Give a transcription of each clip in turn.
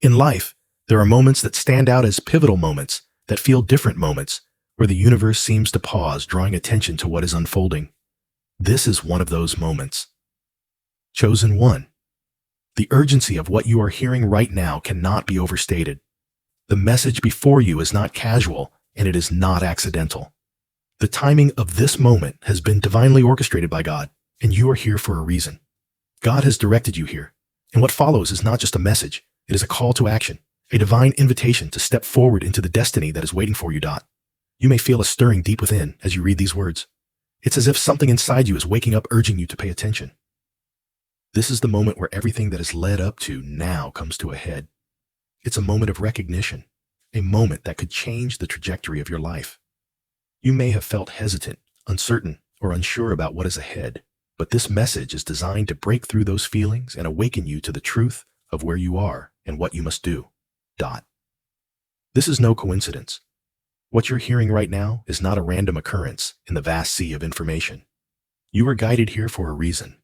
In life, there are moments that stand out as pivotal moments, that feel different moments, where the universe seems to pause, drawing attention to what is unfolding. This is one of those moments. Chosen one. The urgency of what you are hearing right now cannot be overstated. The message before you is not casual, and it is not accidental. The timing of this moment has been divinely orchestrated by God, and you are here for a reason. God has directed you here, and what follows is not just a message, it is a call to action, a divine invitation to step forward into the destiny that is waiting for you. You may feel a stirring deep within as you read these words. It's as if something inside you is waking up, urging you to pay attention. This is the moment where everything that is led up to now comes to a head. It's a moment of recognition, a moment that could change the trajectory of your life. You may have felt hesitant, uncertain, or unsure about what is ahead, but this message is designed to break through those feelings and awaken you to the truth of where you are and what you must do. This is no coincidence. What you're hearing right now is not a random occurrence in the vast sea of information. You are guided here for a reason.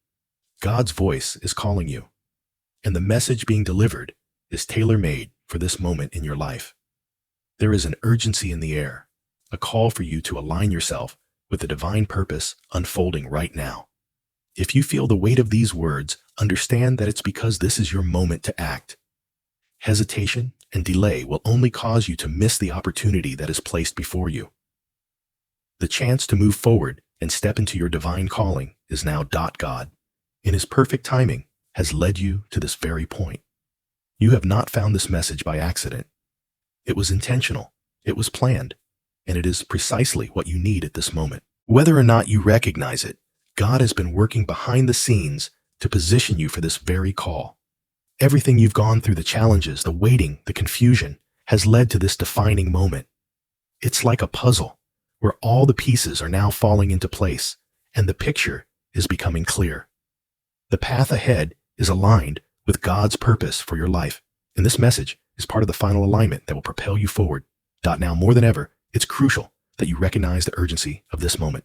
God's voice is calling you, and the message being delivered is tailor-made for this moment in your life. There is an urgency in the air, a call for you to align yourself with the divine purpose unfolding right now. If you feel the weight of these words, understand that it's because this is your moment to act. Hesitation and delay will only cause you to miss the opportunity that is placed before you. The chance to move forward and step into your divine calling is now. God, in His perfect timing, has led you to this very point. You have not found this message by accident. It was intentional, it was planned, and it is precisely what you need at this moment. Whether or not you recognize it, God has been working behind the scenes to position you for this very call. Everything you've gone through, the challenges, the waiting, the confusion, has led to this defining moment. It's like a puzzle where all the pieces are now falling into place and the picture is becoming clear. The path ahead is aligned with God's purpose for your life, and this message is part of the final alignment that will propel you forward. Now more than ever, it's crucial that you recognize the urgency of this moment.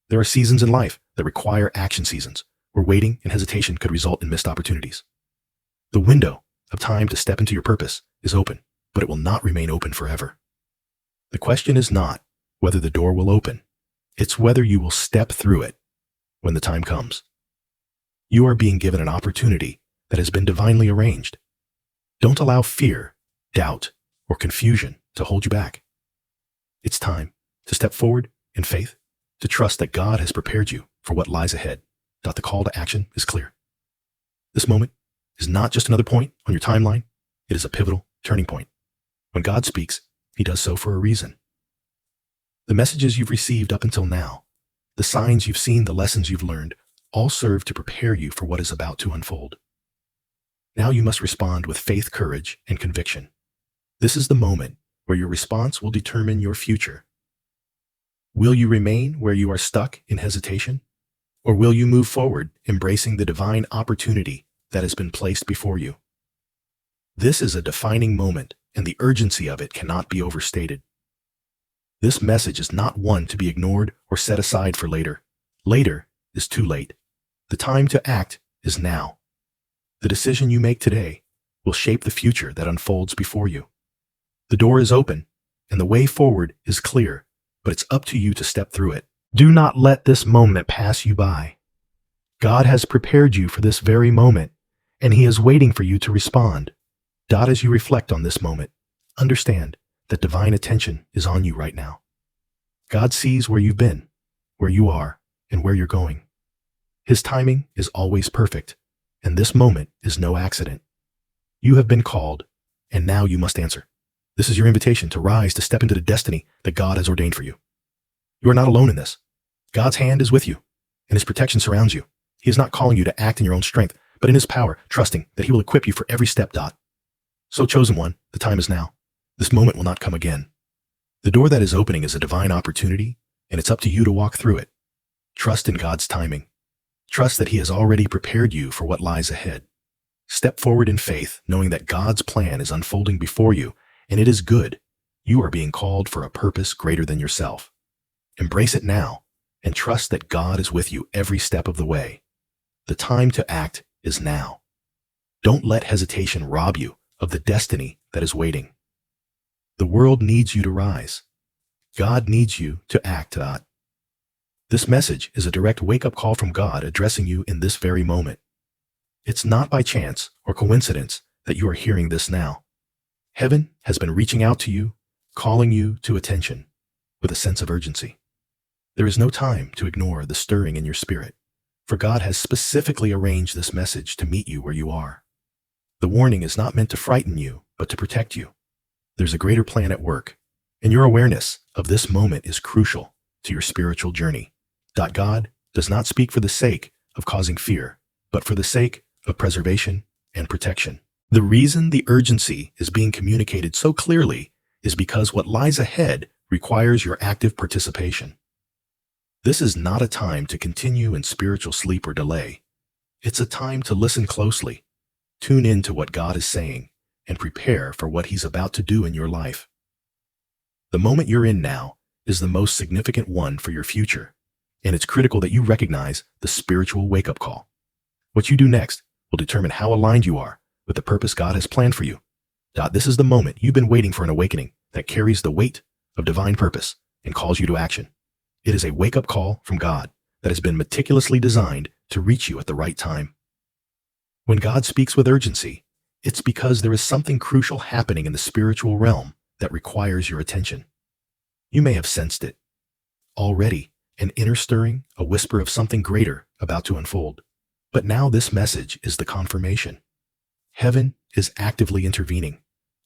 There are seasons in life that require action seasons, where waiting and hesitation could result in missed opportunities. The window of time to step into your purpose is open, but it will not remain open forever. The question is not whether the door will open, it's whether you will step through it when the time comes. You are being given an opportunity that has been divinely arranged. Don't allow fear, doubt, or confusion to hold you back. It's time to step forward in faith, to trust that God has prepared you for what lies ahead. The call to action is clear. This moment is not just another point on your timeline, it is a pivotal turning point. When God speaks, He does so for a reason. The messages you've received up until now, the signs you've seen, the lessons you've learned, all serve to prepare you for what is about to unfold. Now you must respond with faith, courage, and conviction. This is the moment where your response will determine your future. Will you remain where you are stuck in hesitation? Or will you move forward, embracing the divine opportunity that has been placed before you? This is a defining moment, and the urgency of it cannot be overstated. This message is not one to be ignored or set aside for later. Later is too late. The time to act is now. The decision you make today will shape the future that unfolds before you. The door is open, and the way forward is clear, but it's up to you to step through it. Do not let this moment pass you by. God has prepared you for this very moment, and He is waiting for you to respond. As you reflect on this moment, understand that divine attention is on you right now. God sees where you've been, where you are, and where you're going. His timing is always perfect, and this moment is no accident. You have been called, and now you must answer. This is your invitation to rise, to step into the destiny that God has ordained for you. You are not alone in this. God's hand is with you, and His protection surrounds you. He is not calling you to act in your own strength, but in His power, trusting that He will equip you for every step. So, chosen one, the time is now. This moment will not come again. The door that is opening is a divine opportunity, and it's up to you to walk through it. Trust in God's timing. Trust that He has already prepared you for what lies ahead. Step forward in faith, knowing that God's plan is unfolding before you, and it is good. You are being called for a purpose greater than yourself. Embrace it now, and trust that God is with you every step of the way. The time to act is now. Don't let hesitation rob you of the destiny that is waiting. The world needs you to rise. God needs you to act. This message is a direct wake-up call from God addressing you in this very moment. It's not by chance or coincidence that you are hearing this now. Heaven has been reaching out to you, calling you to attention with a sense of urgency. There is no time to ignore the stirring in your spirit, for God has specifically arranged this message to meet you where you are. The warning is not meant to frighten you, but to protect you. There's a greater plan at work, and your awareness of this moment is crucial to your spiritual journey. God does not speak for the sake of causing fear, but for the sake of preservation and protection. The reason the urgency is being communicated so clearly is because what lies ahead requires your active participation. This is not a time to continue in spiritual sleep or delay. It's a time to listen closely, tune in to what God is saying, and prepare for what He's about to do in your life. The moment you're in now is the most significant one for your future, and it's critical that you recognize the spiritual wake-up call. What you do next will determine how aligned you are with the purpose God has planned for you. This is the moment you've been waiting for, an awakening that carries the weight of divine purpose and calls you to action. It is a wake-up call from God that has been meticulously designed to reach you at the right time. When God speaks with urgency, it's because there is something crucial happening in the spiritual realm that requires your attention. You may have sensed it already, an inner stirring, a whisper of something greater about to unfold. But now this message is the confirmation. Heaven is actively intervening,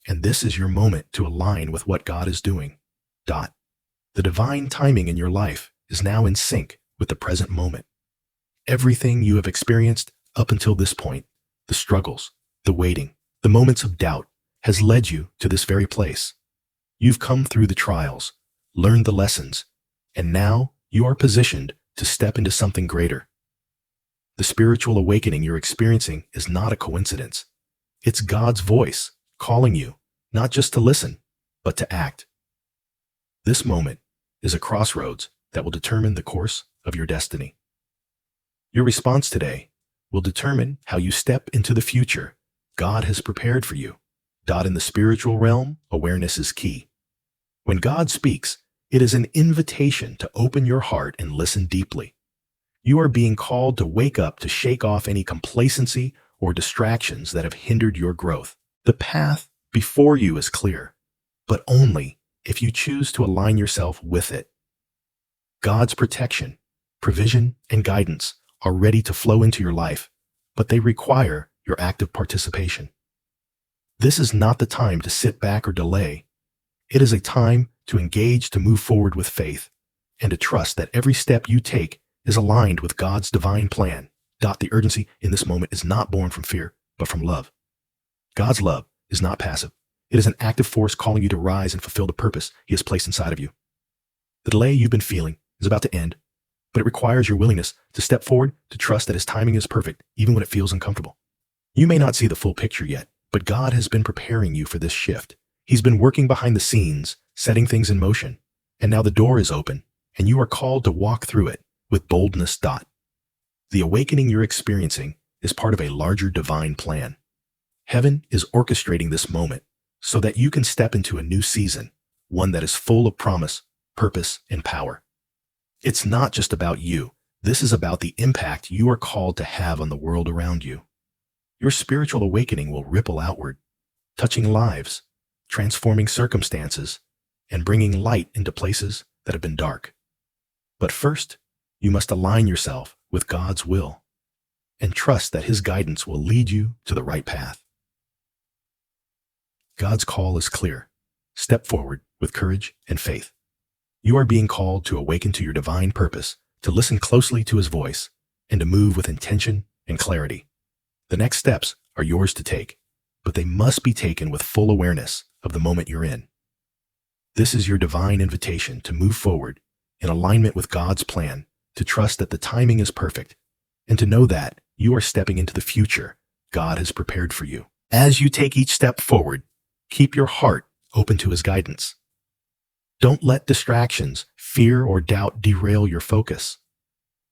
and this is your moment to align with what God is doing. The divine timing in your life is now in sync with the present moment. Everything you have experienced up until this point, the struggles, the waiting, the moments of doubt, has led you to this very place. You've come through the trials, learned the lessons, and now you are positioned to step into something greater. The spiritual awakening you're experiencing is not a coincidence. It's God's voice calling you, not just to listen, but to act. This moment is a crossroads that will determine the course of your destiny. Your response today will determine how you step into the future God has prepared for you. In the spiritual realm, awareness is key. When God speaks, it is an invitation to open your heart and listen deeply. You are being called to wake up, to shake off any complacency or distractions that have hindered your growth. The path before you is clear, but only if you choose to align yourself with it. God's protection, provision, and guidance are ready to flow into your life, but they require your active participation. This is not the time to sit back or delay. It is a time to engage, to move forward with faith, and to trust that every step you take is aligned with God's divine plan. The urgency in this moment is not born from fear, but from love. God's love is not passive. It is an active force calling you to rise and fulfill the purpose He has placed inside of you. The delay you've been feeling is about to end, but it requires your willingness to step forward, to trust that His timing is perfect, even when it feels uncomfortable. You may not see the full picture yet, but God has been preparing you for this shift. He's been working behind the scenes, setting things in motion, and now the door is open, and you are called to walk through it with boldness. The awakening you're experiencing is part of a larger divine plan. Heaven is orchestrating this moment so that you can step into a new season, one that is full of promise, purpose, and power. It's not just about you. This is about the impact you are called to have on the world around you. Your spiritual awakening will ripple outward, touching lives, transforming circumstances, and bringing light into places that have been dark. But first, you must align yourself with God's will and trust that His guidance will lead you to the right path. God's call is clear. Step forward with courage and faith. You are being called to awaken to your divine purpose, to listen closely to His voice, and to move with intention and clarity. The next steps are yours to take, but they must be taken with full awareness of the moment you're in. This is your divine invitation to move forward in alignment with God's plan, to trust that the timing is perfect, and to know that you are stepping into the future God has prepared for you. As you take each step forward, keep your heart open to His guidance. Don't let distractions, fear, or doubt derail your focus.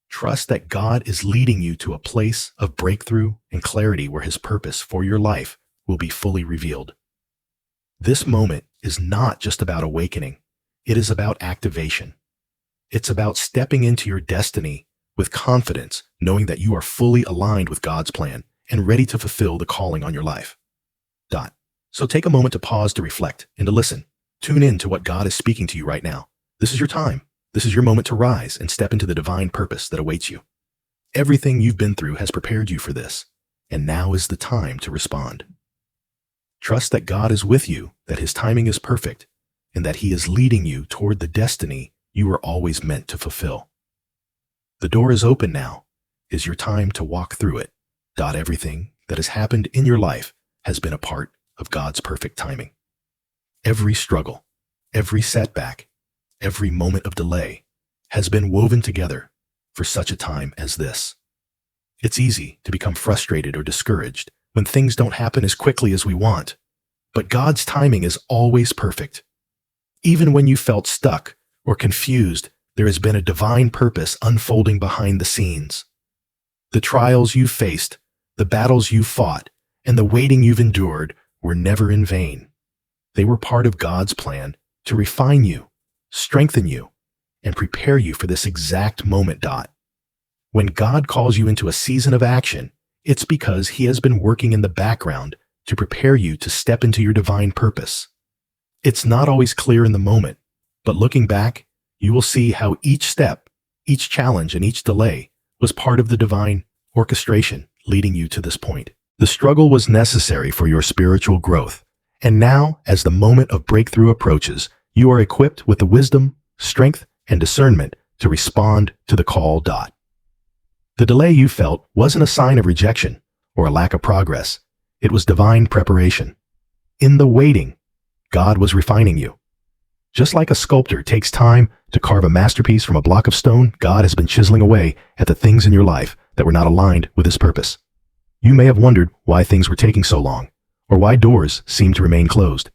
Trust that God is leading you to a place of breakthrough and clarity where His purpose for your life will be fully revealed. This moment is not just about awakening. It is about activation. It's about stepping into your destiny with confidence, knowing that you are fully aligned with God's plan and ready to fulfill the calling on your life. So take a moment to pause, to reflect, and to listen. Tune in to what God is speaking to you right now. This is your time. This is your moment to rise and step into the divine purpose that awaits you. Everything you've been through has prepared you for this, and now is the time to respond. Trust that God is with you, that His timing is perfect, and that He is leading you toward the destiny you were always meant to fulfill. The door is open now. Is your time to walk through it. Everything that has happened in your life has been a part of God's perfect timing. Every struggle, every setback, every moment of delay has been woven together for such a time as this. It's easy to become frustrated or discouraged when things don't happen as quickly as we want, but God's timing is always perfect. Even when you felt stuck or confused, there has been a divine purpose unfolding behind the scenes. The trials you've faced, the battles you've fought, and the waiting you've endured were never in vain. They were part of God's plan to refine you, strengthen you, and prepare you for this exact moment. When God calls you into a season of action, it's because He has been working in the background to prepare you to step into your divine purpose. It's not always clear in the moment, but looking back, you will see how each step, each challenge, and each delay was part of the divine orchestration leading you to this point. The struggle was necessary for your spiritual growth, and now, as the moment of breakthrough approaches, you are equipped with the wisdom, strength, and discernment to respond to the call. The delay you felt wasn't a sign of rejection or a lack of progress. It was divine preparation. In the waiting, God was refining you. Just like a sculptor takes time to carve a masterpiece from a block of stone, God has been chiseling away at the things in your life that were not aligned with His purpose. You may have wondered why things were taking so long, or why doors seemed to remain closed.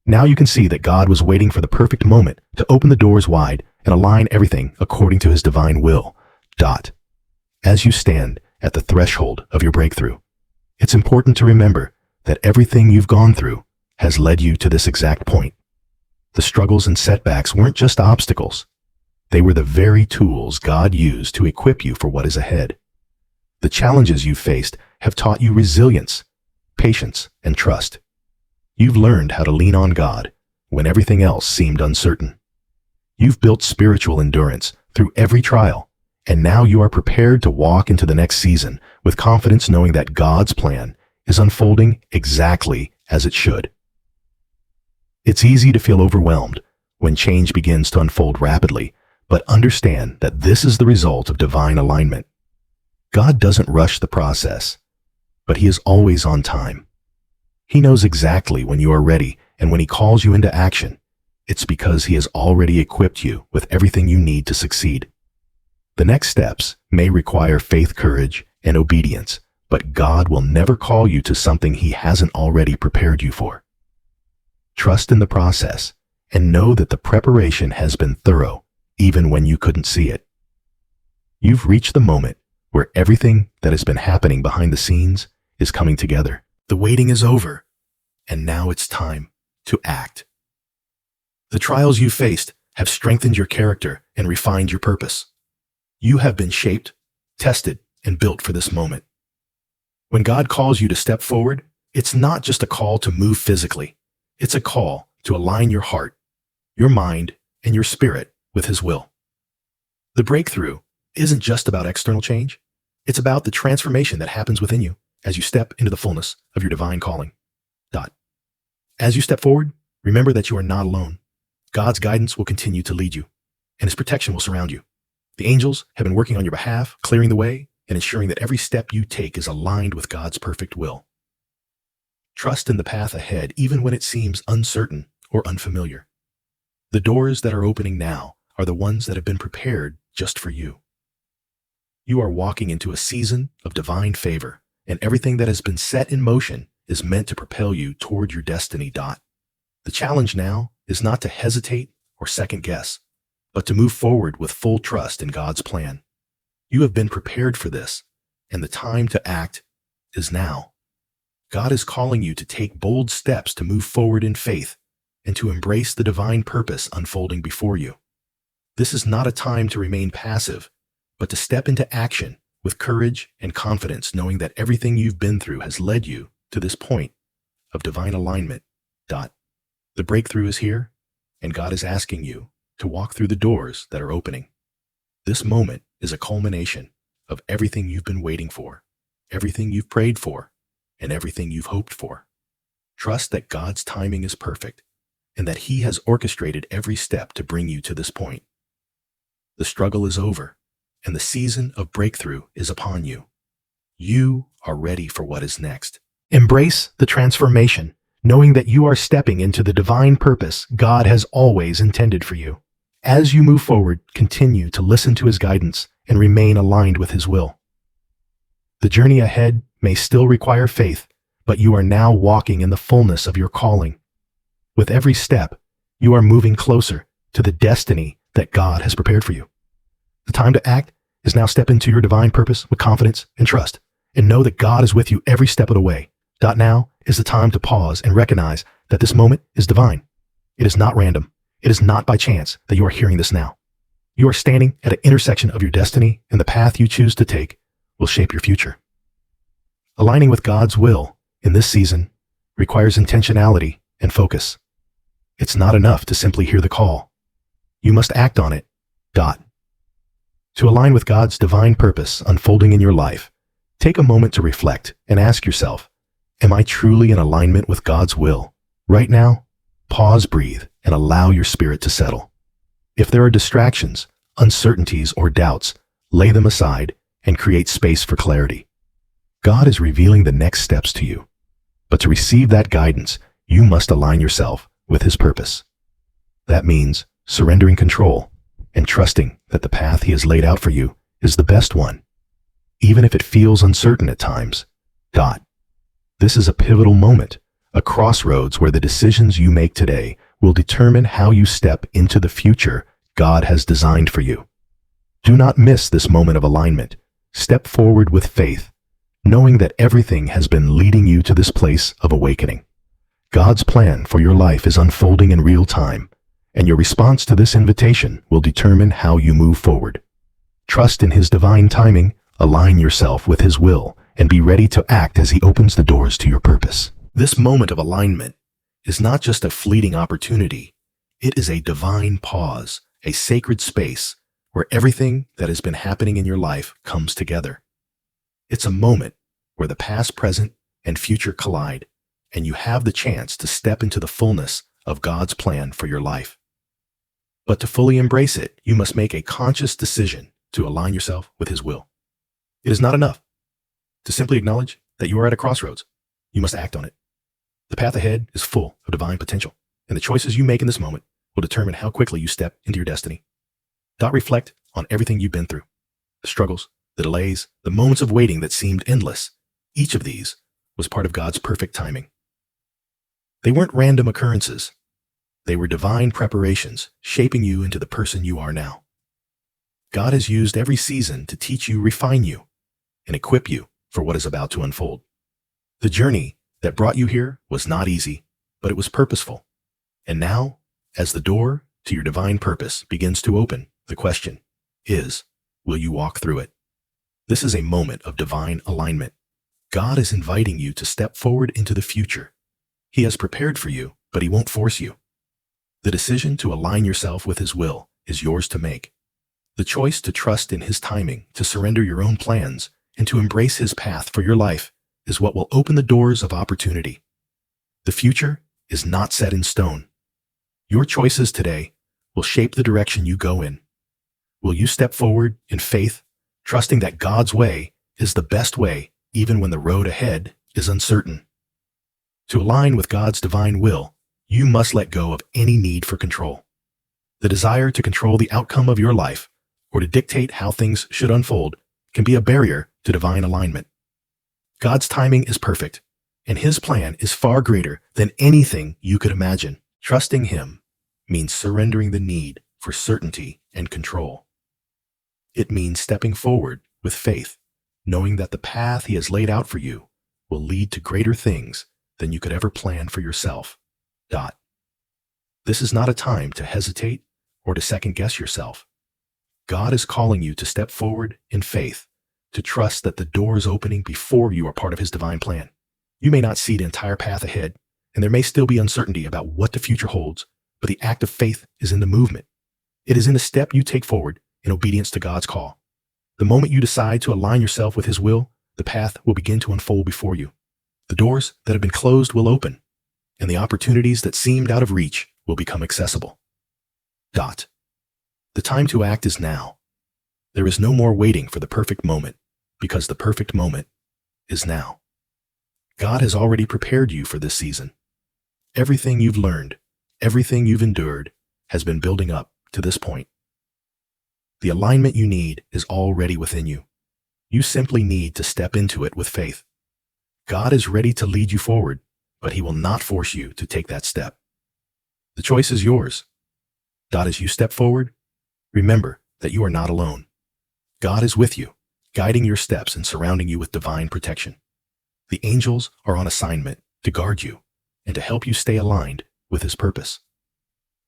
Now you can see that God was waiting for the perfect moment to open the doors wide and align everything according to His divine will. As you stand at the threshold of your breakthrough, it's important to remember that everything you've gone through has led you to this exact point. The struggles and setbacks weren't just obstacles. They were the very tools God used to equip you for what is ahead. The challenges you've faced have taught you resilience, patience, and trust. You've learned how to lean on God when everything else seemed uncertain. You've built spiritual endurance through every trial, and now you are prepared to walk into the next season with confidence, knowing that God's plan is unfolding exactly as it should. It's easy to feel overwhelmed when change begins to unfold rapidly, but understand that this is the result of divine alignment. God doesn't rush the process, but He is always on time. He knows exactly when you are ready, and when He calls you into action, it's because He has already equipped you with everything you need to succeed. The next steps may require faith, courage, and obedience, but God will never call you to something He hasn't already prepared you for. Trust in the process and know that the preparation has been thorough, even when you couldn't see it. You've reached the moment where everything that has been happening behind the scenes is coming together. The waiting is over, and now it's time to act. The trials you faced have strengthened your character and refined your purpose. You have been shaped, tested, and built for this moment. When God calls you to step forward, it's not just a call to move physically. It's a call to align your heart, your mind, and your spirit with His will. The breakthrough isn't just about external change. It's about the transformation that happens within you as you step into the fullness of your divine calling. As you step forward, remember that you are not alone. God's guidance will continue to lead you, and His protection will surround you. The angels have been working on your behalf, clearing the way and ensuring that every step you take is aligned with God's perfect will. Trust in the path ahead, even when it seems uncertain or unfamiliar. The doors that are opening now are the ones that have been prepared just for you. You are walking into a season of divine favor, and everything that has been set in motion is meant to propel you toward your destiny. The challenge now is not to hesitate or second guess, but to move forward with full trust in God's plan. You have been prepared for this, and the time to act is now. God is calling you to take bold steps to move forward in faith and to embrace the divine purpose unfolding before you. This is not a time to remain passive, but to step into action with courage and confidence, knowing that everything you've been through has led you to this point of divine alignment. The breakthrough is here, and God is asking you to walk through the doors that are opening. This moment is a culmination of everything you've been waiting for, everything you've prayed for, and everything you've hoped for. Trust that God's timing is perfect and that He has orchestrated every step to bring you to this point. The struggle is over, and the season of breakthrough is upon you. You are ready for what is next. Embrace the transformation, knowing that you are stepping into the divine purpose God has always intended for you. As you move forward, continue to listen to His guidance and remain aligned with His will. The journey ahead may still require faith, but you are now walking in the fullness of your calling. With every step, you are moving closer to the destiny that God has prepared for you. The time to act is now. Step into your divine purpose with confidence and trust, and know that God is with you every step of the way. Now is the time to pause and recognize that this moment is divine. It is not random. It is not by chance that you are hearing this now. You are standing at an intersection of your destiny, and the path you choose to take will shape your future. Aligning with God's will in this season requires intentionality and focus. It's not enough to simply hear the call. You must act on it. To align with God's divine purpose unfolding in your life, take a moment to reflect and ask yourself, am I truly in alignment with God's will? Right now, pause, breathe, and allow your spirit to settle. If there are distractions, uncertainties, or doubts, lay them aside and create space for clarity. God is revealing the next steps to you, but to receive that guidance, you must align yourself with His purpose. That means surrendering control and trusting that the path He has laid out for you is the best one, even if it feels uncertain at times. This is a pivotal moment, a crossroads where the decisions you make today will determine how you step into the future God has designed for you. Do not miss this moment of alignment. Step forward with faith, knowing that everything has been leading you to this place of awakening. God's plan for your life is unfolding in real time, and your response to this invitation will determine how you move forward. Trust in His divine timing, align yourself with His will, and be ready to act as He opens the doors to your purpose. This moment of alignment is not just a fleeting opportunity. It is a divine pause, a sacred space where everything that has been happening in your life comes together. It's a moment where the past, present, and future collide, and you have the chance to step into the fullness of God's plan for your life. But to fully embrace it, you must make a conscious decision to align yourself with His will. It is not enough to simply acknowledge that you are at a crossroads. You must act on it. The path ahead is full of divine potential, and the choices you make in this moment will determine how quickly you step into your destiny. Reflect on everything you've been through, the struggles, the delays, the moments of waiting that seemed endless. Each of these was part of God's perfect timing. They weren't random occurrences. They were divine preparations, shaping you into the person you are now. God has used every season to teach you, refine you, and equip you for what is about to unfold. The journey that brought you here was not easy, but it was purposeful. And now, as the door to your divine purpose begins to open, the question is, will you walk through it? This is a moment of divine alignment. God is inviting you to step forward into the future. He has prepared for you, but He won't force you. The decision to align yourself with His will is yours to make. The choice to trust in His timing, to surrender your own plans, and to embrace His path for your life is what will open the doors of opportunity. The future is not set in stone. Your choices today will shape the direction you go in. Will you step forward in faith, trusting that God's way is the best way, even when the road ahead is uncertain? To align with God's divine will, you must let go of any need for control. The desire to control the outcome of your life or to dictate how things should unfold can be a barrier to divine alignment. God's timing is perfect, and His plan is far greater than anything you could imagine. Trusting Him means surrendering the need for certainty and control. It means stepping forward with faith, knowing that the path He has laid out for you will lead to greater things than you could ever plan for yourself. Dot. This is not a time to hesitate or to second-guess yourself. God is calling you to step forward in faith, to trust that the door is opening before you are part of His divine plan. You may not see the entire path ahead, and there may still be uncertainty about what the future holds, but the act of faith is in the movement. It is in the step you take forward in obedience to God's call. The moment you decide to align yourself with His will, the path will begin to unfold before you. The doors that have been closed will open, and the opportunities that seemed out of reach will become accessible. Dot. The time to act is now. There is no more waiting for the perfect moment, because the perfect moment is now. God has already prepared you for this season. Everything you've learned, everything you've endured, has been building up to this point. The alignment you need is already within you. You simply need to step into it with faith. God is ready to lead you forward, but He will not force you to take that step. The choice is yours. As you step forward, remember that you are not alone. God is with you, guiding your steps and surrounding you with divine protection. The angels are on assignment to guard you and to help you stay aligned with His purpose.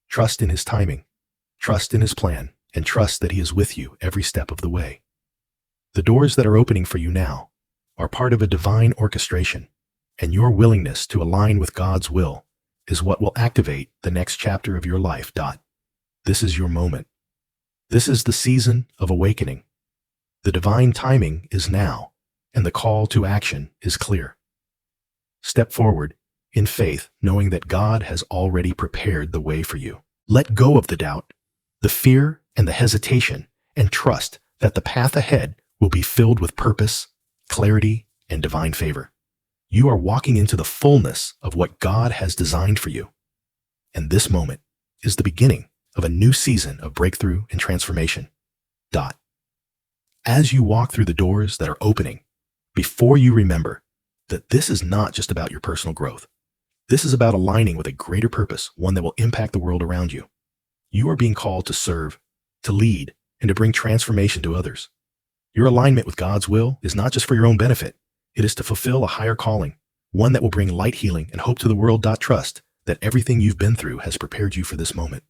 Trust in His timing, trust in His plan, and trust that He is with you every step of the way. The doors that are opening for you now are part of a divine orchestration, and your willingness to align with God's will is what will activate the next chapter of your life. This is your moment. This is the season of awakening. The divine timing is now, and the call to action is clear. Step forward in faith, knowing that God has already prepared the way for you. Let go of the doubt, the fear, and the hesitation, and trust that the path ahead will be filled with purpose, clarity, and divine favor. You are walking into the fullness of what God has designed for you. And this moment is the beginning of a new season of breakthrough and transformation. As you walk through the doors that are opening, before you remember that this is not just about your personal growth. This is about aligning with a greater purpose, one that will impact the world around you. You are being called to serve, to lead, and to bring transformation to others. Your alignment with God's will is not just for your own benefit. It is to fulfill a higher calling, one that will bring light, healing, and hope to the world. Trust that everything you've been through has prepared you for this moment.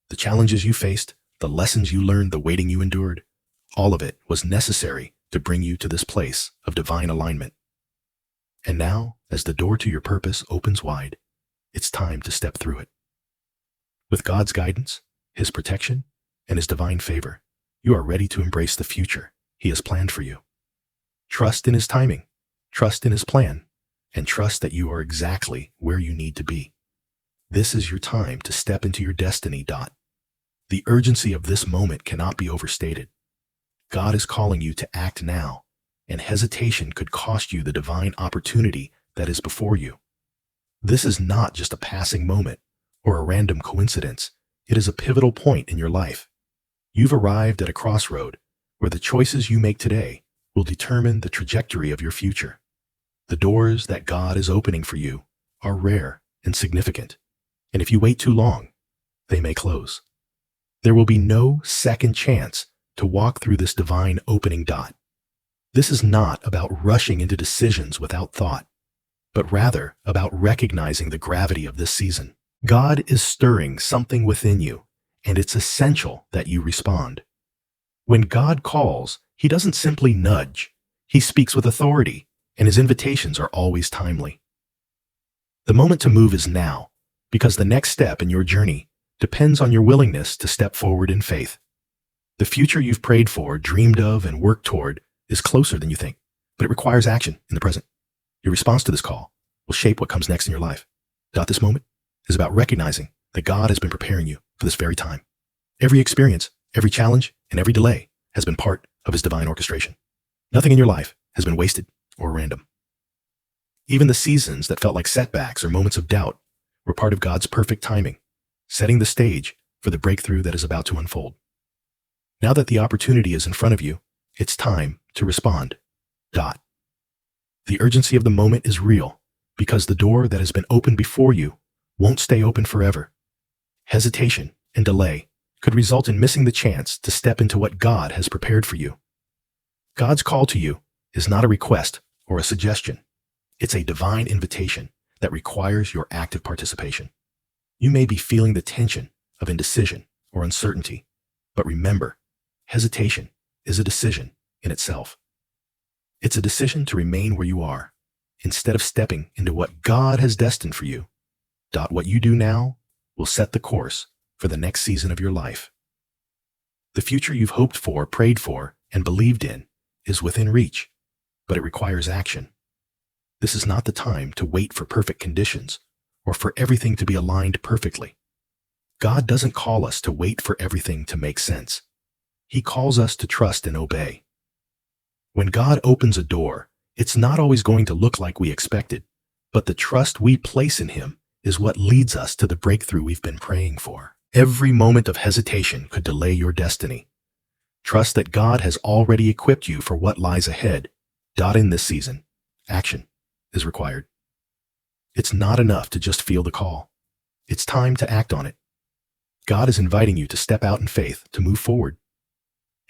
The challenges you faced, the lessons you learned, the waiting you endured, all of it was necessary to bring you to this place of divine alignment. And now, as the door to your purpose opens wide, it's time to step through it. With God's guidance, His protection, and His divine favor, you are ready to embrace the future He has planned for you. Trust in His timing, trust in His plan, and trust that you are exactly where you need to be. This is your time to step into your destiny. The urgency of this moment cannot be overstated. God is calling you to act now, and hesitation could cost you the divine opportunity that is before you. This is not just a passing moment or a random coincidence. It is a pivotal point in your life. You've arrived at a crossroad where the choices you make today will determine the trajectory of your future. The doors that God is opening for you are rare and significant, and if you wait too long, they may close. There will be no second chance to walk through this divine opening. This is not about rushing into decisions without thought, but rather about recognizing the gravity of this season. God is stirring something within you, and it's essential that you respond. When God calls, He doesn't simply nudge. He speaks with authority, and His invitations are always timely. The moment to move is now, because the next step in your journey depends on your willingness to step forward in faith. The future you've prayed for, dreamed of, and worked toward is closer than you think, but it requires action in the present. Your response to this call will shape what comes next in your life. This moment is about recognizing that God has been preparing you for this very time. Every experience, every challenge, and every delay has been part of His divine orchestration. Nothing in your life has been wasted or random. Even the seasons that felt like setbacks or moments of doubt were part of God's perfect timing, setting the stage for the breakthrough that is about to unfold. Now that the opportunity is in front of you, it's time to respond. The urgency of the moment is real because the door that has been opened before you won't stay open forever. Hesitation and delay could result in missing the chance to step into what God has prepared for you. God's call to you is not a request or a suggestion. It's a divine invitation that requires your active participation. You may be feeling the tension of indecision or uncertainty, but remember, hesitation is a decision in itself. It's a decision to remain where you are instead of stepping into what God has destined for you. What you do now will set the course for the next season of your life. The future you've hoped for, prayed for, and believed in is within reach, but it requires action. This is not the time to wait for perfect conditions or for everything to be aligned perfectly. God doesn't call us to wait for everything to make sense. He calls us to trust and obey. When God opens a door, it's not always going to look like we expected, but the trust we place in Him is what leads us to the breakthrough we've been praying for. Every moment of hesitation could delay your destiny. Trust that God has already equipped you for what lies ahead. In this season, action is required. It's not enough to just feel the call. It's time to act on it. God is inviting you to step out in faith, to move forward,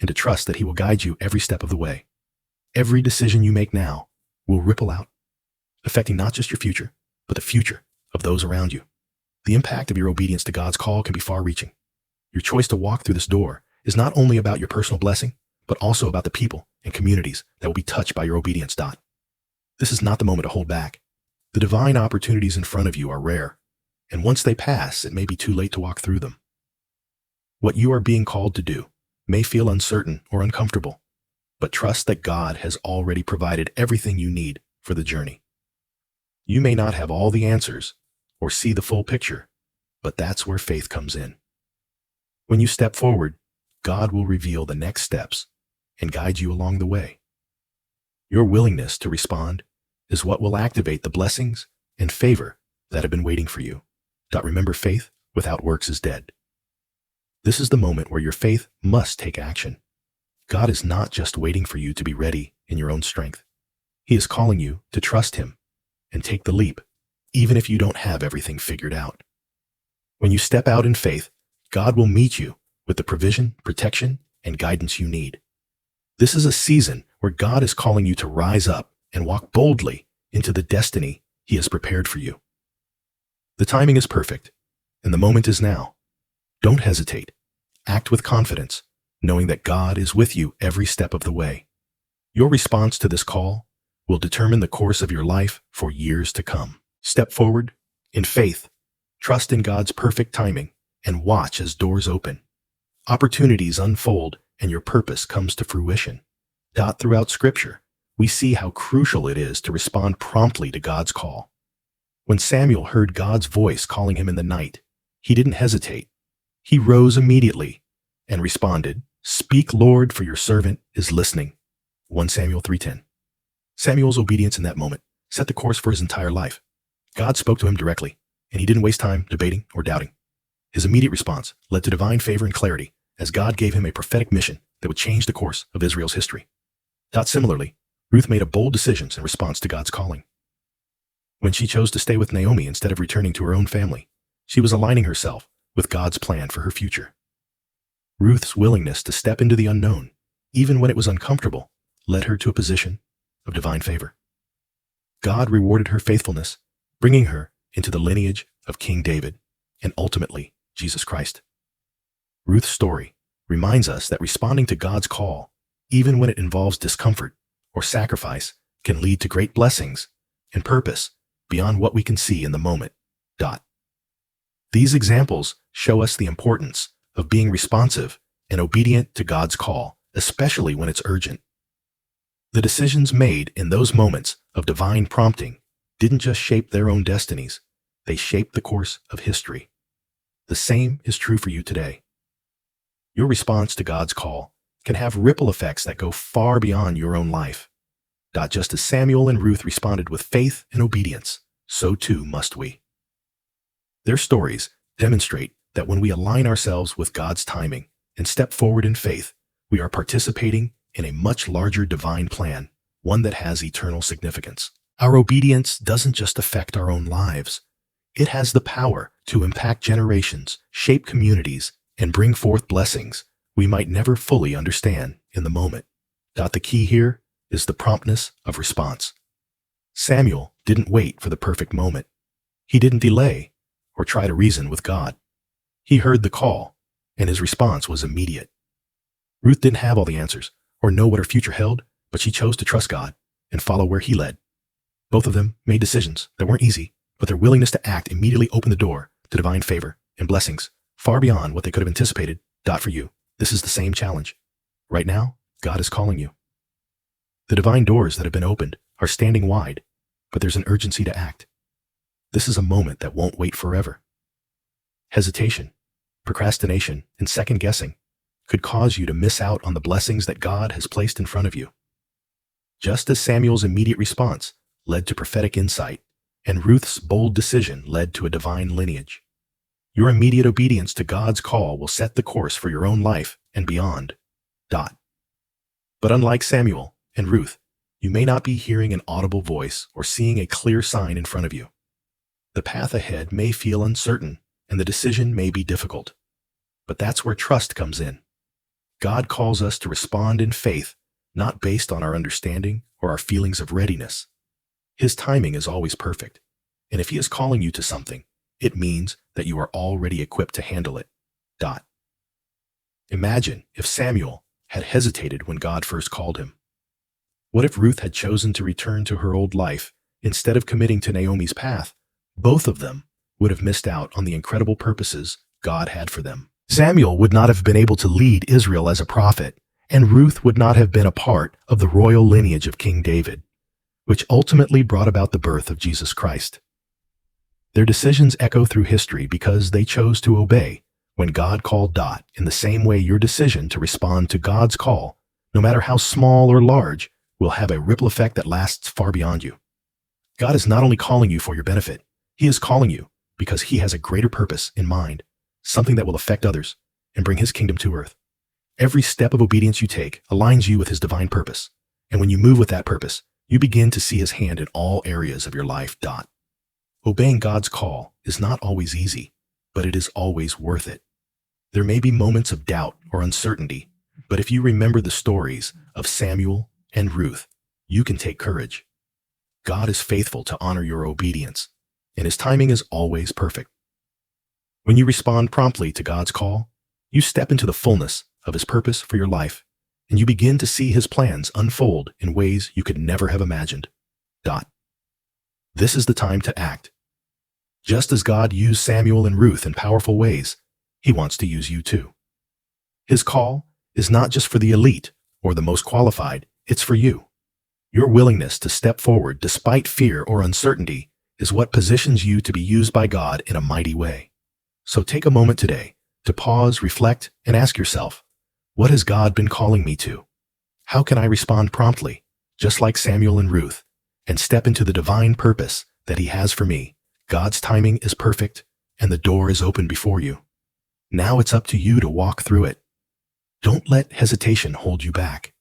and to trust that He will guide you every step of the way. Every decision you make now will ripple out, affecting not just your future, but the future of those around you. The impact of your obedience to God's call can be far-reaching. Your choice to walk through this door is not only about your personal blessing, but also about the people and communities that will be touched by your obedience. This is not the moment to hold back. The divine opportunities in front of you are rare, and once they pass, it may be too late to walk through them. What you are being called to do may feel uncertain or uncomfortable, but trust that God has already provided everything you need for the journey. You may not have all the answers or see the full picture, but that's where faith comes in. When you step forward, God will reveal the next steps and guide you along the way. Your willingness to respond is what will activate the blessings and favor that have been waiting for you. Remember, faith without works is dead. This is the moment where your faith must take action. God is not just waiting for you to be ready in your own strength. He is calling you to trust Him and take the leap, even if you don't have everything figured out. When you step out in faith, God will meet you with the provision, protection, and guidance you need. This is a season where God is calling you to rise up and walk boldly into the destiny He has prepared for you. The timing is perfect, and the moment is now. Don't hesitate. Act with confidence, knowing that God is with you every step of the way. Your response to this call will determine the course of your life for years to come. Step forward in faith, trust in God's perfect timing, and watch as doors open. Opportunities unfold and your purpose comes to fruition. Throughout Scripture, we see how crucial it is to respond promptly to God's call. When Samuel heard God's voice calling him in the night, he didn't hesitate. He rose immediately and responded, "Speak, Lord, for your servant is listening." 1 Samuel 3:10. Samuel's obedience in that moment set the course for his entire life. God spoke to him directly, and he didn't waste time debating or doubting. His immediate response led to divine favor and clarity as God gave him a prophetic mission that would change the course of Israel's history. Similarly, Ruth made a bold decision in response to God's calling. When she chose to stay with Naomi instead of returning to her own family, she was aligning herself with God's plan for her future. Ruth's willingness to step into the unknown, even when it was uncomfortable, led her to a position of divine favor. God rewarded her faithfulness, bringing her into the lineage of King David and ultimately Jesus Christ. Ruth's story reminds us that responding to God's call, even when it involves discomfort or sacrifice, can lead to great blessings and purpose beyond what we can see in the moment. These examples show us the importance of being responsive and obedient to God's call, especially when it's urgent. The decisions made in those moments of divine prompting didn't just shape their own destinies, they shaped the course of history. The same is true for you today. Your response to God's call can have ripple effects that go far beyond your own life. Just as Samuel and Ruth responded with faith and obedience, so too must we. Their stories demonstrate that when we align ourselves with God's timing and step forward in faith, we are participating in a much larger divine plan, one that has eternal significance. Our obedience doesn't just affect our own lives. It has the power to impact generations, shape communities, and bring forth blessings we might never fully understand in the moment. The key here is the promptness of response. Samuel didn't wait for the perfect moment. He didn't delay or try to reason with God. He heard the call, and his response was immediate. Ruth didn't have all the answers or know what her future held, but she chose to trust God and follow where he led. Both of them made decisions that weren't easy, but their willingness to act immediately opened the door to divine favor and blessings far beyond what they could have anticipated. For you, this is the same challenge. Right now, God is calling you. The divine doors that have been opened are standing wide, but there's an urgency to act. This is a moment that won't wait forever. Hesitation, procrastination, and second guessing could cause you to miss out on the blessings that God has placed in front of you. Just as Samuel's immediate response led to prophetic insight, and Ruth's bold decision led to a divine lineage, your immediate obedience to God's call will set the course for your own life and beyond. But unlike Samuel and Ruth, you may not be hearing an audible voice or seeing a clear sign in front of you. The path ahead may feel uncertain, and the decision may be difficult. But that's where trust comes in. God calls us to respond in faith, not based on our understanding or our feelings of readiness. His timing is always perfect, and if he is calling you to something, it means that you are already equipped to handle it. Imagine if Samuel had hesitated when God first called him. What if Ruth had chosen to return to her old life instead of committing to Naomi's path? Both of them would have missed out on the incredible purposes God had for them. Samuel would not have been able to lead Israel as a prophet, and Ruth would not have been a part of the royal lineage of King David, which ultimately brought about the birth of Jesus Christ. Their decisions echo through history because they chose to obey when God called. In the same way, your decision to respond to God's call, no matter how small or large, will have a ripple effect that lasts far beyond you. God is not only calling you for your benefit, he is calling you because he has a greater purpose in mind, something that will affect others and bring his kingdom to earth. Every step of obedience you take aligns you with his divine purpose, and when you move with that purpose, you begin to see his hand in all areas of your life. Obeying God's call is not always easy, but it is always worth it. There may be moments of doubt or uncertainty, but if you remember the stories of Samuel and Ruth, you can take courage. God is faithful to honor your obedience, and his timing is always perfect. When you respond promptly to God's call, you step into the fullness of his purpose for your life, and you begin to see his plans unfold in ways you could never have imagined. This is the time to act. Just as God used Samuel and Ruth in powerful ways, he wants to use you too. His call is not just for the elite or the most qualified, it's for you. Your willingness to step forward despite fear or uncertainty is what positions you to be used by God in a mighty way. So take a moment today to pause, reflect, and ask yourself, what has God been calling me to? How can I respond promptly, just like Samuel and Ruth, and step into the divine purpose that he has for me? God's timing is perfect, and the door is open before you. Now it's up to you to walk through it. Don't let hesitation hold you back.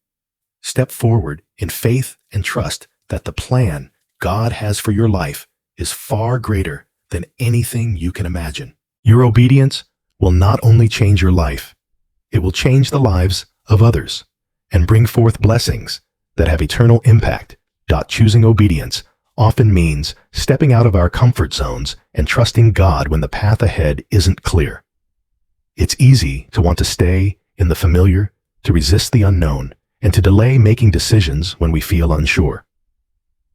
Step forward in faith and trust that the plan God has for your life is far greater than anything you can imagine. Your obedience will not only change your life, it will change the lives of others and bring forth blessings that have eternal impact. Choosing obedience often means stepping out of our comfort zones and trusting God when the path ahead isn't clear. It's easy to want to stay in the familiar, to resist the unknown, and to delay making decisions when we feel unsure.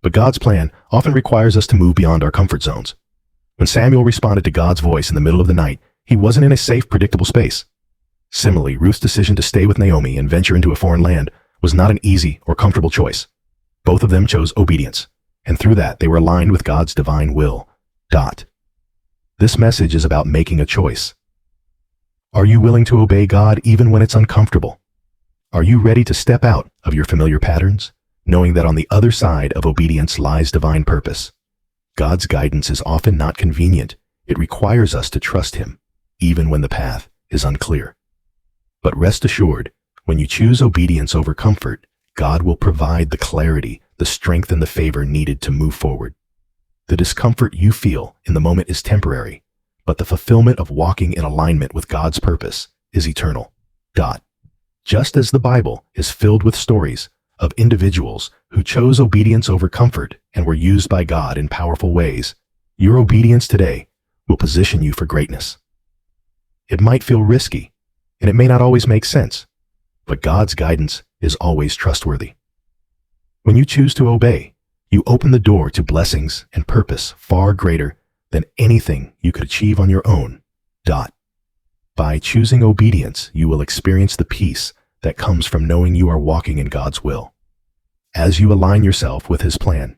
But God's plan often requires us to move beyond our comfort zones. When Samuel responded to God's voice in the middle of the night, he wasn't in a safe, predictable space. Similarly, Ruth's decision to stay with Naomi and venture into a foreign land was not an easy or comfortable choice. Both of them chose obedience, and through that they were aligned with God's divine will. This message is about making a choice. Are you willing to obey God even when it's uncomfortable? Are you ready to step out of your familiar patterns, knowing that on the other side of obedience lies divine purpose? God's guidance is often not convenient. It requires us to trust him, even when the path is unclear. But rest assured, when you choose obedience over comfort, God will provide the clarity, the strength, and the favor needed to move forward. The discomfort you feel in the moment is temporary, but the fulfillment of walking in alignment with God's purpose is eternal. Just as the Bible is filled with stories of individuals who chose obedience over comfort and were used by God in powerful ways. Your obedience today will position you for greatness. It might feel risky, and it may not always make sense, but God's guidance is always trustworthy. When you choose to obey, you open the door to blessings and purpose far greater than anything you could achieve on your own. By choosing obedience, you will experience the peace that comes from knowing you are walking in God's will. As you align yourself with His plan,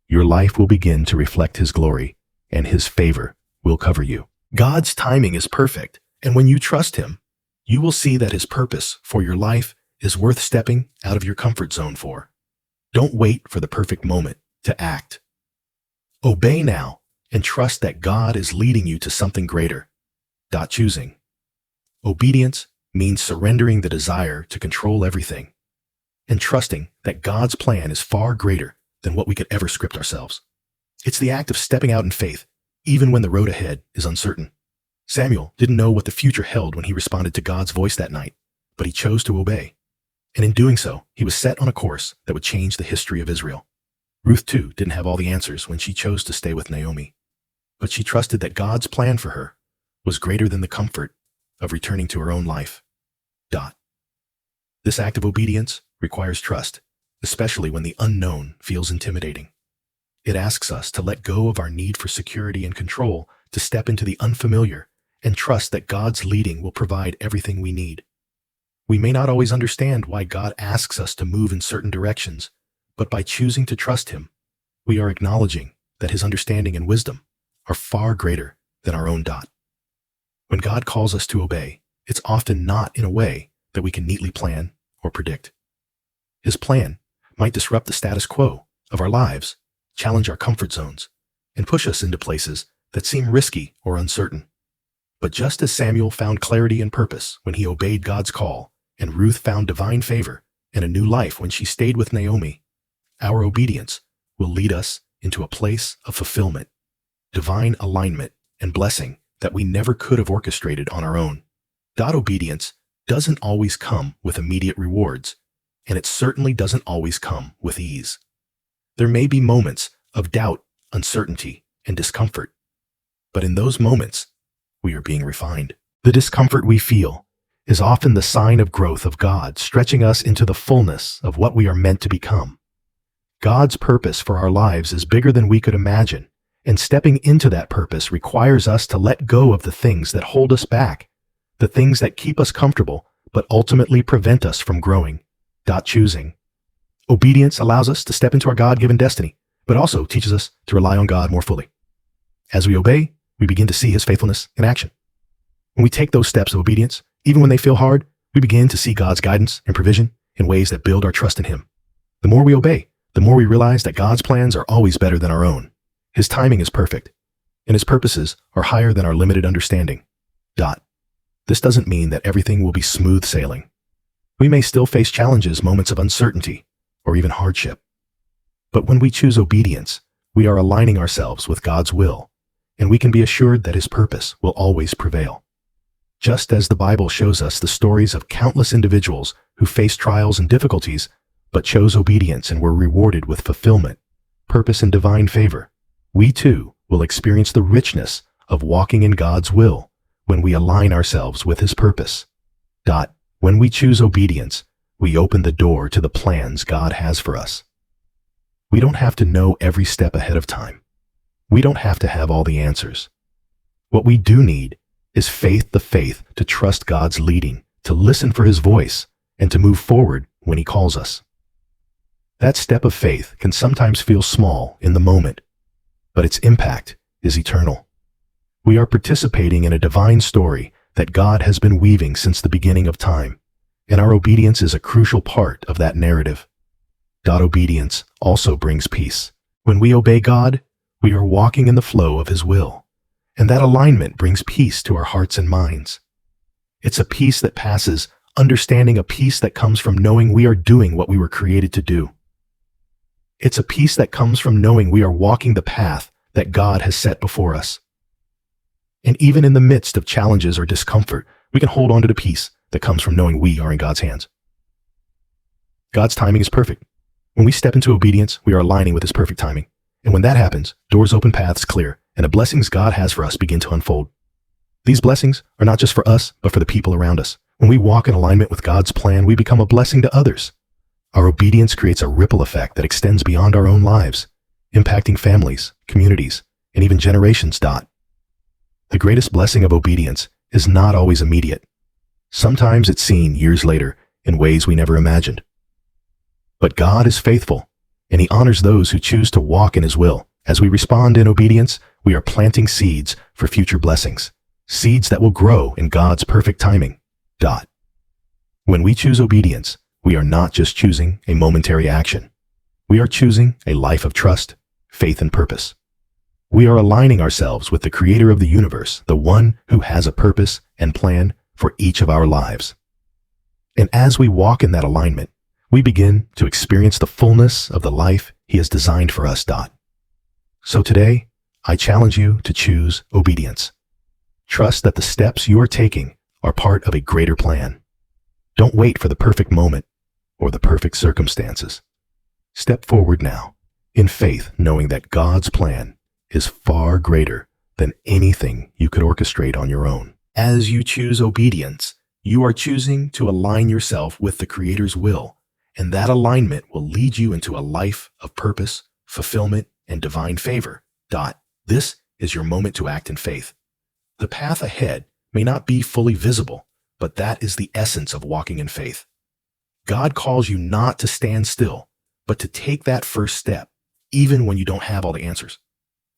your life will begin to reflect His glory, and His favor will cover you. God's timing is perfect, and when you trust Him, you will see that His purpose for your life is worth stepping out of your comfort zone for. Don't wait for the perfect moment to act. Obey now and trust that God is leading you to something greater. Choosing. Obedience means surrendering the desire to control everything and trusting that God's plan is far greater than what we could ever script ourselves. It's the act of stepping out in faith, even when the road ahead is uncertain. Samuel didn't know what the future held when he responded to God's voice that night, but he chose to obey. And in doing so, he was set on a course that would change the history of Israel. Ruth, too, didn't have all the answers when she chose to stay with Naomi, but she trusted that God's plan for her was greater than the comfort of returning to her own life. This act of obedience requires trust, especially when the unknown feels intimidating. It asks us to let go of our need for security and control, to step into the unfamiliar and trust that God's leading will provide everything we need. We may not always understand why God asks us to move in certain directions, but by choosing to trust Him, we are acknowledging that His understanding and wisdom are far greater than our own. When God calls us to obey, it's often not in a way that we can neatly plan or predict. His plan might disrupt the status quo of our lives, challenge our comfort zones, and push us into places that seem risky or uncertain. But just as Samuel found clarity and purpose when he obeyed God's call, and Ruth found divine favor and a new life when she stayed with Naomi, our obedience will lead us into a place of fulfillment, divine alignment, and blessing that we never could have orchestrated on our own. Obedience doesn't always come with immediate rewards, and it certainly doesn't always come with ease. There may be moments of doubt, uncertainty, and discomfort, but in those moments, we are being refined. The discomfort we feel is often the sign of growth of God, stretching us into the fullness of what we are meant to become. God's purpose for our lives is bigger than we could imagine, and stepping into that purpose requires us to let go of the things that hold us back, the things that keep us comfortable but ultimately prevent us from growing. Choosing. Obedience allows us to step into our God-given destiny, but also teaches us to rely on God more fully. As we obey, we begin to see His faithfulness in action. When we take those steps of obedience, even when they feel hard, we begin to see God's guidance and provision in ways that build our trust in Him. The more we obey, the more we realize that God's plans are always better than our own. His timing is perfect, and His purposes are higher than our limited understanding. This doesn't mean that everything will be smooth sailing. We may still face challenges, moments of uncertainty, or even hardship. But when we choose obedience, we are aligning ourselves with God's will, and we can be assured that His purpose will always prevail. Just as the Bible shows us the stories of countless individuals who faced trials and difficulties, but chose obedience and were rewarded with fulfillment, purpose, and divine favor, we too will experience the richness of walking in God's will when we align ourselves with His purpose. When we choose obedience, we open the door to the plans God has for us. We don't have to know every step ahead of time. We don't have to have all the answers. What we do need is the faith to trust God's leading, to listen for His voice, and to move forward when He calls us. That step of faith can sometimes feel small in the moment, but its impact is eternal. We are participating in a divine story that God has been weaving since the beginning of time, and our obedience is a crucial part of that narrative. Obedience also brings peace. When we obey God, we are walking in the flow of His will, and that alignment brings peace to our hearts and minds. It's a peace that passes understanding, a peace that comes from knowing we are doing what we were created to do. It's a peace that comes from knowing we are walking the path that God has set before us. And even in the midst of challenges or discomfort, we can hold on to the peace that comes from knowing we are in God's hands. God's timing is perfect. When we step into obedience, we are aligning with his perfect timing. And when that happens, doors open, paths clear, and the blessings God has for us begin to unfold. These blessings are not just for us, but for the people around us. When we walk in alignment with God's plan, we become a blessing to others. Our obedience creates a ripple effect that extends beyond our own lives, impacting families, communities, and even generations. The greatest blessing of obedience is not always immediate. Sometimes it's seen years later in ways we never imagined. But God is faithful, and he honors those who choose to walk in his will. As we respond in obedience, we are planting seeds for future blessings, seeds that will grow in God's perfect timing. When we choose obedience, we are not just choosing a momentary action. We are choosing a life of trust, faith, and purpose. We are aligning ourselves with the creator of the universe, the one who has a purpose and plan for each of our lives. And as we walk in that alignment, we begin to experience the fullness of the life he has designed for us. So today, I challenge you to choose obedience. Trust that the steps you are taking are part of a greater plan. Don't wait for the perfect moment or the perfect circumstances. Step forward now in faith, knowing that God's plan is far greater than anything you could orchestrate on your own. As you choose obedience, you are choosing to align yourself with the Creator's will, and that alignment will lead you into a life of purpose, fulfillment, and divine favor. This is your moment to act in faith. The path ahead may not be fully visible, but that is the essence of walking in faith. God calls you not to stand still, but to take that first step, even when you don't have all the answers.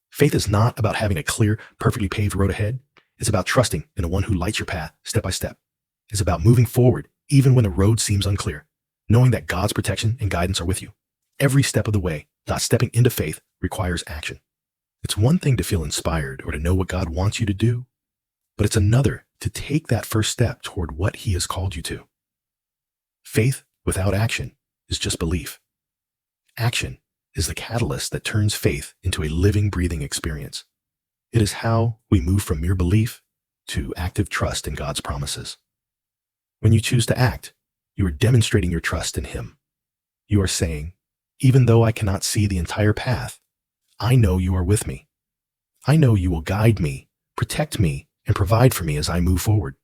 Faith is not about having a clear, perfectly paved road ahead. It's about trusting in the one who lights your path step by step. It's about moving forward, even when the road seems unclear, knowing that God's protection and guidance are with you. Every step of the way, stepping into faith, requires action. It's one thing to feel inspired or to know what God wants you to do, but it's another to take that first step toward what he has called you to. Faith without action is just belief. Action is the catalyst that turns faith into a living, breathing experience. It is how we move from mere belief to active trust in God's promises. When you choose to act, you are demonstrating your trust in him. You are saying, even though I cannot see the entire path, I know you are with me. I know you will guide me, protect me, and provide for me as I move forward.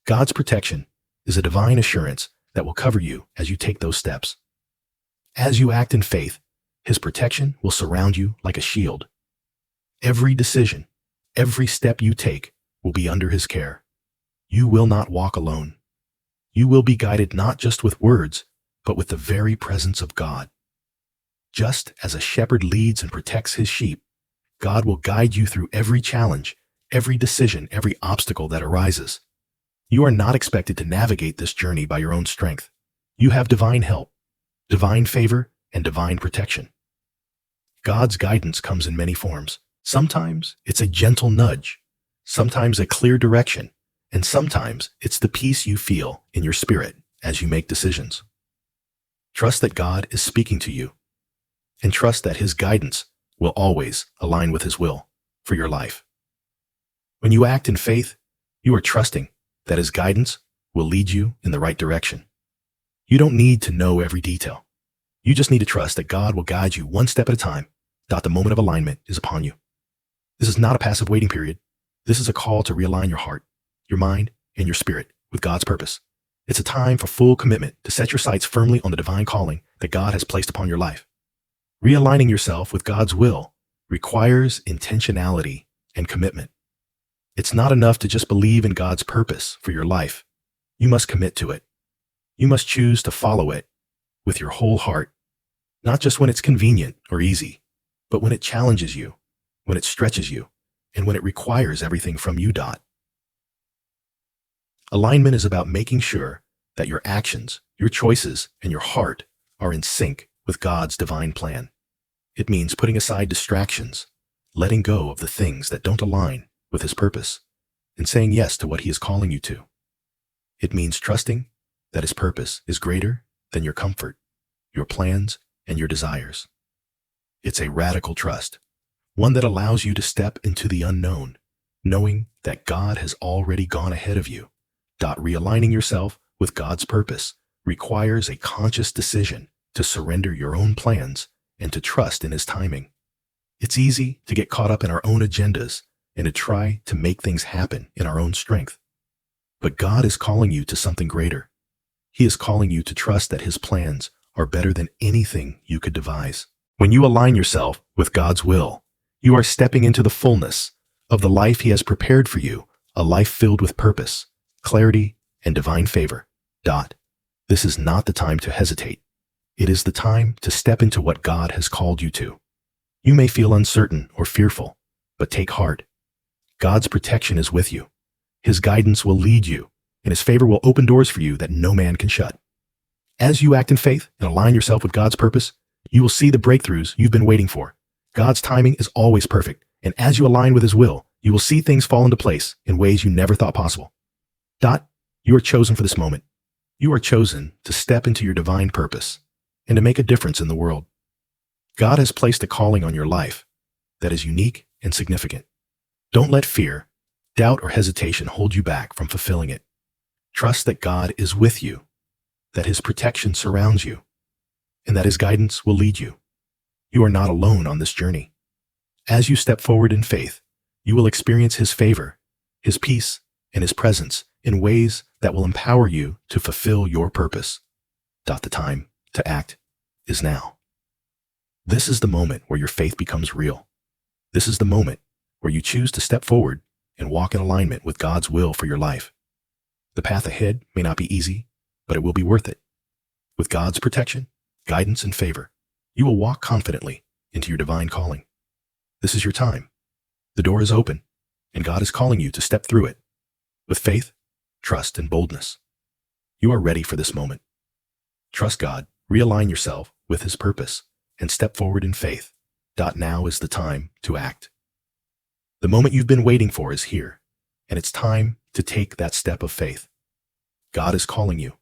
God's protection is a divine assurance that will cover you as you take those steps. As you act in faith, his protection will surround you like a shield. Every decision, every step you take will be under his care. You will not walk alone. You will be guided not just with words, but with the very presence of God. Just as a shepherd leads and protects his sheep, God will guide you through every challenge, every decision, every obstacle that arises. You are not expected to navigate this journey by your own strength. You have divine help, divine favor, and divine protection. God's guidance comes in many forms. Sometimes it's a gentle nudge, sometimes a clear direction, and sometimes it's the peace you feel in your spirit as you make decisions. Trust that God is speaking to you, and trust that his guidance will always align with his will for your life. When you act in faith, you are trusting that his guidance will lead you in the right direction. You don't need to know every detail. You just need to trust that God will guide you one step at a time. The moment of alignment is upon you. This is not a passive waiting period. This is a call to realign your heart, your mind, and your spirit with God's purpose. It's a time for full commitment to set your sights firmly on the divine calling that God has placed upon your life. Realigning yourself with God's will requires intentionality and commitment. It's not enough to just believe in God's purpose for your life. You must commit to it. You must choose to follow it with your whole heart, not just when it's convenient or easy, but when it challenges you, when it stretches you, and when it requires everything from you. Alignment is about making sure that your actions, your choices, and your heart are in sync with God's divine plan. It means putting aside distractions, letting go of the things that don't align with his purpose, and saying yes to what he is calling you to. It means trusting that his purpose is greater than your comfort, your plans, and your desires. It's a radical trust, one that allows you to step into the unknown, knowing that God has already gone ahead of you. Realigning yourself with God's purpose requires a conscious decision to surrender your own plans and to trust in His timing. It's easy to get caught up in our own agendas and to try to make things happen in our own strength. But God is calling you to something greater. He is calling you to trust that His plans are better than anything you could devise. When you align yourself with God's will, you are stepping into the fullness of the life He has prepared for you, a life filled with purpose, clarity, and divine favor. This is not the time to hesitate. It is the time to step into what God has called you to. You may feel uncertain or fearful, but take heart. God's protection is with you. His guidance will lead you, and His favor will open doors for you that no man can shut. As you act in faith and align yourself with God's purpose, you will see the breakthroughs you've been waiting for. God's timing is always perfect, and as you align with His will, you will see things fall into place in ways you never thought possible. You are chosen for this moment. You are chosen to step into your divine purpose and to make a difference in the world. God has placed a calling on your life that is unique and significant. Don't let fear, doubt, or hesitation hold you back from fulfilling it. Trust that God is with you, that His protection surrounds you, and that His guidance will lead you. You are not alone on this journey. As you step forward in faith, you will experience His favor, His peace, and His presence in ways that will empower you to fulfill your purpose. The time to act is now. This is the moment where your faith becomes real. This is the moment where you choose to step forward and walk in alignment with God's will for your life. The path ahead may not be easy, but it will be worth it. With God's protection, guidance, and favor, you will walk confidently into your divine calling. This is your time. The door is open, and God is calling you to step through it with faith, trust, and boldness. You are ready for this moment. Trust God, realign yourself with His purpose, and step forward in faith. Now is the time to act. The moment you've been waiting for is here, and it's time to take that step of faith. God is calling you.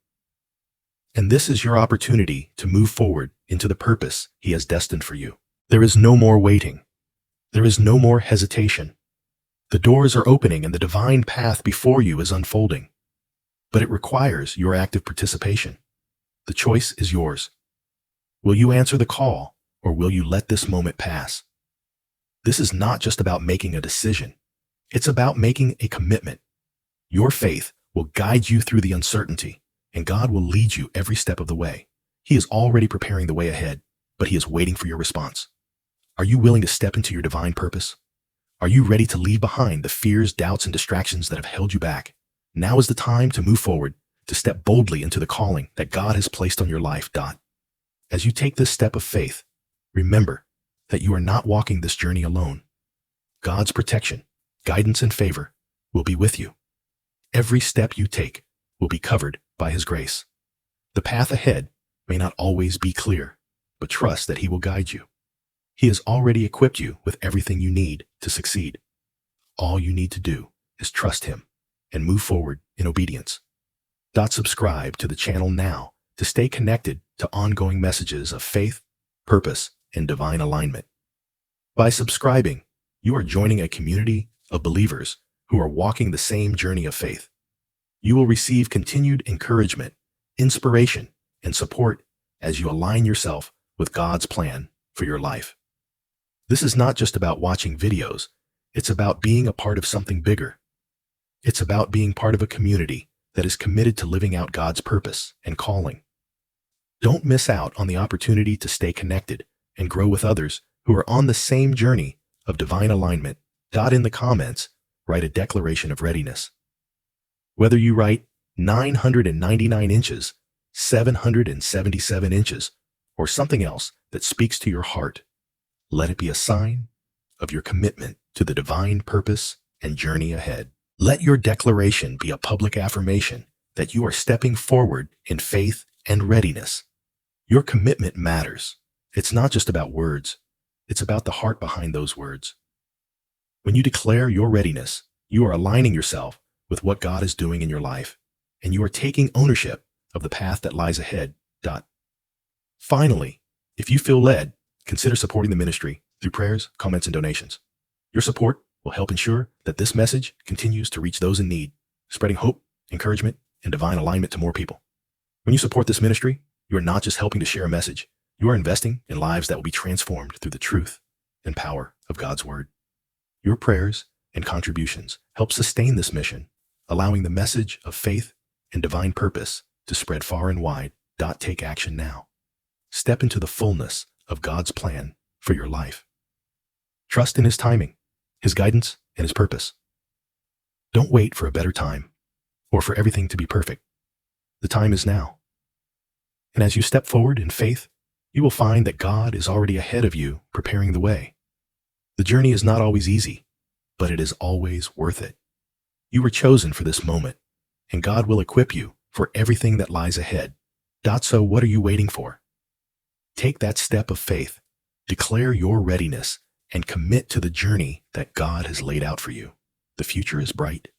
And this is your opportunity to move forward into the purpose He has destined for you. There is no more waiting. There is no more hesitation. The doors are opening and the divine path before you is unfolding. But it requires your active participation. The choice is yours. Will you answer the call, or will you let this moment pass? This is not just about making a decision. It's about making a commitment. Your faith will guide you through the uncertainty, and God will lead you every step of the way. He is already preparing the way ahead, but He is waiting for your response. Are you willing to step into your divine purpose? Are you ready to leave behind the fears, doubts, and distractions that have held you back? Now is the time to move forward, to step boldly into the calling that God has placed on your life. As you take this step of faith, remember that you are not walking this journey alone. God's protection, guidance, and favor will be with you. Every step you take will be covered by His grace. The path ahead may not always be clear, but trust that He will guide you. He has already equipped you with everything you need to succeed. All you need to do is trust Him and move forward in obedience. Subscribe to the channel now to stay connected to ongoing messages of faith, purpose, and divine alignment. By subscribing, you are joining a community of believers who are walking the same journey of faith. You will receive continued encouragement, inspiration, and support as you align yourself with God's plan for your life. This is not just about watching videos. It's about being a part of something bigger. It's about being part of a community that is committed to living out God's purpose and calling. Don't miss out on the opportunity to stay connected and grow with others who are on the same journey of divine alignment. In the comments, write a declaration of readiness. Whether you write 999 inches, 777 inches, or something else that speaks to your heart, let it be a sign of your commitment to the divine purpose and journey ahead. Let your declaration be a public affirmation that you are stepping forward in faith and readiness. Your commitment matters. It's not just about words. It's about the heart behind those words. When you declare your readiness, you are aligning yourself with what God is doing in your life, and you are taking ownership of the path that lies ahead. Finally, if you feel led, consider supporting the ministry through prayers, comments, and donations. Your support will help ensure that this message continues to reach those in need, spreading hope, encouragement, and divine alignment to more people. When you support this ministry, you are not just helping to share a message, you are investing in lives that will be transformed through the truth and power of God's Word. Your prayers and contributions help sustain this mission, allowing the message of faith and divine purpose to spread far and wide. Take action now. Step into the fullness of God's plan for your life. Trust in His timing, His guidance, and His purpose. Don't wait for a better time or for everything to be perfect. The time is now. And as you step forward in faith, you will find that God is already ahead of you, preparing the way. The journey is not always easy, but it is always worth it. You were chosen for this moment, and God will equip you for everything that lies ahead. So what are you waiting for? Take that step of faith, declare your readiness, and commit to the journey that God has laid out for you. The future is bright,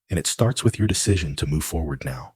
and it starts with your decision to move forward now.